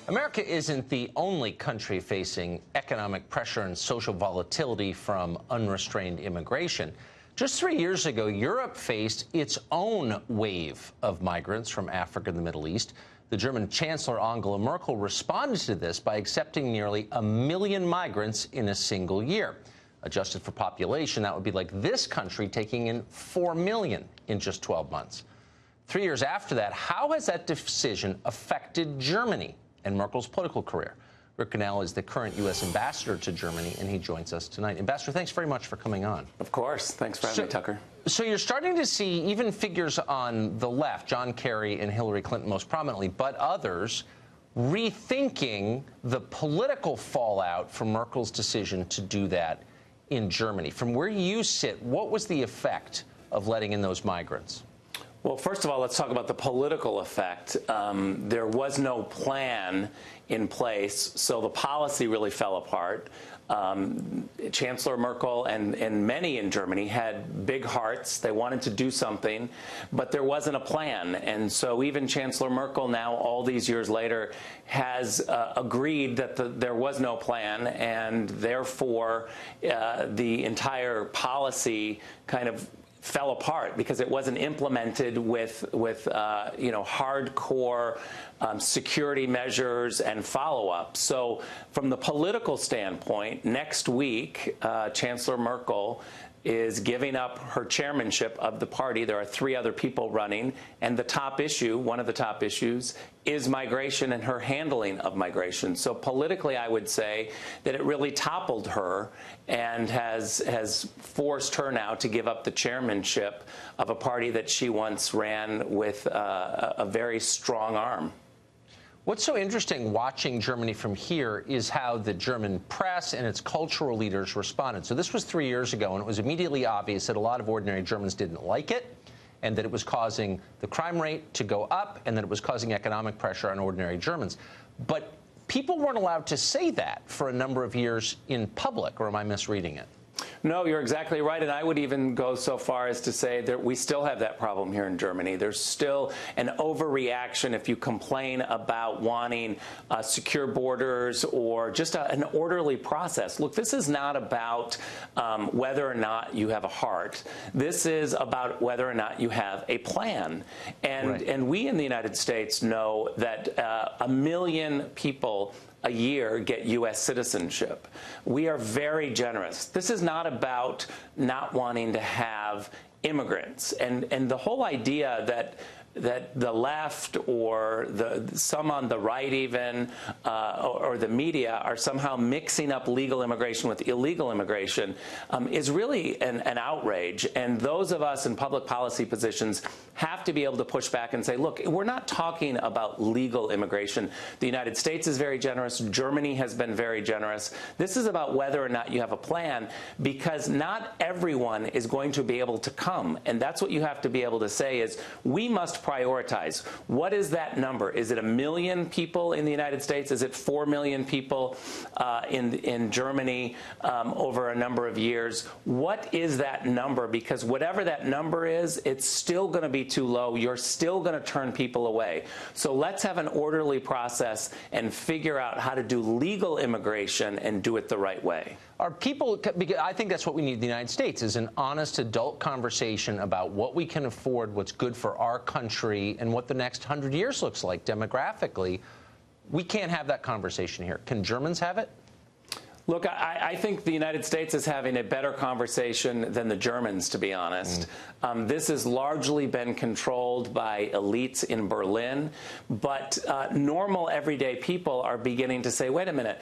America isn't the only country facing economic pressure and social volatility from unrestrained immigration. Just 3 years ago, Europe faced its own wave of migrants from Africa and the Middle East. The German Chancellor Angela Merkel responded to this by accepting nearly 1 million migrants in a single year. Adjusted for population, that would be like this country taking in 4 million in just 12 months. 3 years after that, how has that decision affected Germany and Merkel's political career? Richard Grenell is the current U.S. ambassador to Germany, and he joins us tonight. Ambassador, thanks very much for coming on. Of course. Thanks for having me, Tucker. So you're starting to see even figures on the left, John Kerry and Hillary Clinton most prominently, but others, rethinking the political fallout from Merkel's decision to do that in Germany. From where you sit, what was the effect of letting in those migrants? Well, first of all, let's talk about the political effect. There was no plan in place, so the policy really fell apart. Chancellor Merkel and many in Germany had big hearts. They wanted to do something, but there wasn't a plan. And so even Chancellor Merkel now, all these years later, has agreed that there was no plan, and therefore the entire policy kind of fell apart because it wasn't implemented with hardcore security measures and follow-up. So from the political standpoint, next week, Chancellor Merkel is giving up her chairmanship of the party. There are 3 other people running, and the top issue, one of the top issues, is migration and her handling of migration. So politically, I would say that it really toppled her and has forced her now to give up the chairmanship of a party that she once ran with a very strong arm. What's so interesting watching Germany from here is how the German press and its cultural leaders responded. So this was 3 years ago, and it was immediately obvious that a lot of ordinary Germans didn't like it, and that it was causing the crime rate to go up, and that it was causing economic pressure on ordinary Germans. But people weren't allowed to say that for a number of years in public, or am I misreading it? No, you're exactly right, and I would even go so far as to say that we still have that problem here in Germany. There's still an overreaction if you complain about wanting secure borders or just an orderly process. Look, this is not about whether or not you have a heart. This is about whether or not you have a plan. And we in the United States know that 1 million people a year get U.S. citizenship. We are very generous. This is not about not wanting to have immigrants. And the whole idea that the left or some on the right even or the media are somehow mixing up legal immigration with illegal immigration is really an outrage. And those of us in public policy positions have to be able to push back and say, look, we're not talking about legal immigration. The United States is very generous. Germany has been very generous. This is about whether or not you have a plan, because not everyone is going to be able to come. And that's what you have to be able to say is we must prioritize. What is that number? Is it 1 million people in the United States? Is it 4 million people in Germany over a number of years? What is that number? Because whatever that number is, it's still going to be too low. You're still going to turn people away. So let's have an orderly process and figure out how to do legal immigration and do it the right way. Are people, because I think that's what we need in the United States, is an honest adult conversation about what we can afford, what's good for our country, and what the next 100 years looks like demographically. We can't have that conversation here. Can Germans have it? Look, I think the United States is having a better conversation than the Germans, to be honest. This has largely been controlled by elites in Berlin, but normal everyday people are beginning to say, wait a minute,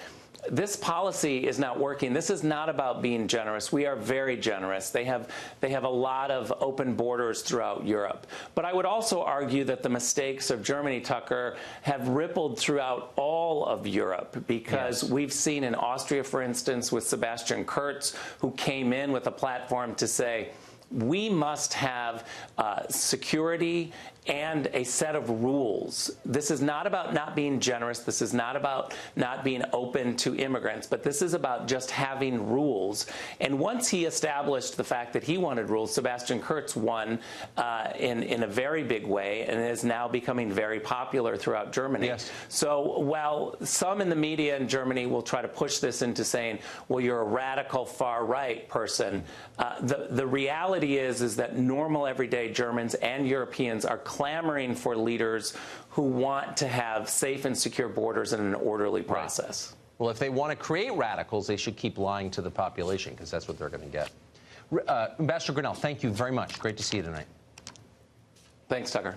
this policy is not working. This is not about being generous. We are very generous. They have a lot of open borders throughout Europe. But I would also argue that the mistakes of Germany, Tucker, have rippled throughout all of Europe, because we've seen in Austria, for instance, with Sebastian Kurz, who came in with a platform to say, we must have security and a set of rules. This is not about not being generous. This is not about not being open to immigrants, but this is about just having rules. And once he established the fact that he wanted rules, Sebastian Kurz won in a very big way and is now becoming very popular throughout Germany. Yes. So while some in the media in Germany will try to push this into saying, well, you're a radical far-right person, the reality is that normal everyday Germans and Europeans are clamoring for leaders who want to have safe and secure borders in an orderly process. Right. Well, if they want to create radicals, they should keep lying to the population, because that's what they're going to get. Ambassador Grenell, thank you very much. Great to see you tonight. Thanks, Tucker.